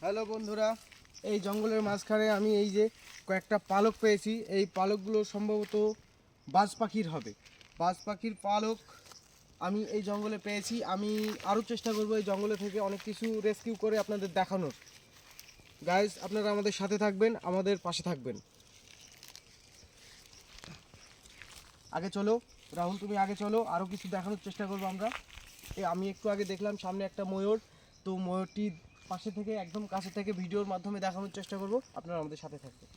Hello বন্ধুরা, এই জঙ্গলের মাঝখানে আমি এই যে কয়েকটা পালক পেয়েছি। এই পালকগুলো সম্ভবত বাজ পাখির হবে। বাজ পাখির পালক আমি এই জঙ্গলে পেয়েছি। আমি আরও চেষ্টা করব এই জঙ্গলে থেকে অনেক কিছু রেস্কিউ করে আপনাদের দেখানোর। গাইজ, আপনারা আমাদের সাথে থাকবেন, আমাদের পাশে থাকবেন। আগে চলো রাহুল, তুমি আগে চলো, আরও কিছু দেখানোর চেষ্টা করবো আমরা। আমি একটু আগে দেখলাম সামনে একটা ময়ূর, তো ময়ূরটি পাশে থেকে একদম কাছে থেকে ভিডিওর মাধ্যমে দেখানোর চেষ্টা করব। আপনারা আমাদের সাথে থাকবেন।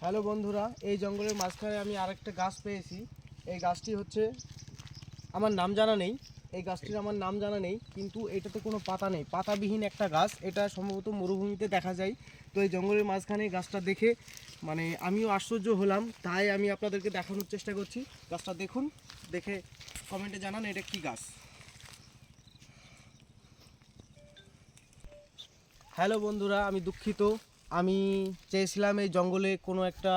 হ্যালো বন্ধুরা, এই জঙ্গলের মাঝখানে আমি আরেকটা গাছ পেয়েছি। এই গাছটি হচ্ছে, আমার নাম জানা নেই, এই গাছটির আমার নাম জানা নেই, কিন্তু এটাতে কোনো পাতা নেই, পাতাবিহীন একটা গাছ। এটা সম্ভবত মরুভূমিতে দেখা যায়। তো এই জঙ্গলের মাঝখানে গাছটা দেখে মানে আমিও আশ্চর্য হলাম, তাই আমি আপনাদেরকে দেখানোর চেষ্টা করছি। গাছটা দেখুন, দেখে কমেন্টে জানান এটা কি গাছ। হ্যালো বন্ধুরা, আমি দুঃখিত। আমি চেয়েছিলাম এই জঙ্গলে কোনো একটা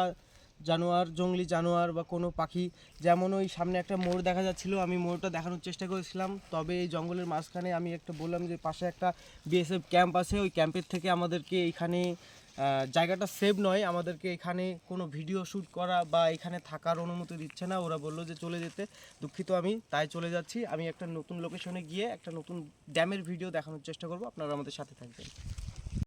জানোয়ার, জঙ্গলি জানোয়ার বা কোনো পাখি, যেমন ওই সামনে একটা মোর দেখা যাচ্ছিল, আমি মোরটা দেখানোর চেষ্টা করেছিলাম। তবে এই জঙ্গলের মাঝখানে আমি একটা বললাম যে পাশে একটা বিএসএফ ক্যাম্প আছে, ওই ক্যাম্পের থেকে আমাদেরকে এইখানে জায়গাটা সেভ নয়, আমাদেরকে এখানে কোনো ভিডিও শ্যুট করা বা এখানে থাকার অনুমতি দিচ্ছে না। ওরা বললো যে চলে যেতে। দুঃখিত, আমি তাই চলে যাচ্ছি। আমি একটা নতুন লোকেশনে গিয়ে একটা নতুন ড্যামের ভিডিও দেখানোর চেষ্টা করব। আপনারা আমাদের সাথে থাকবেন।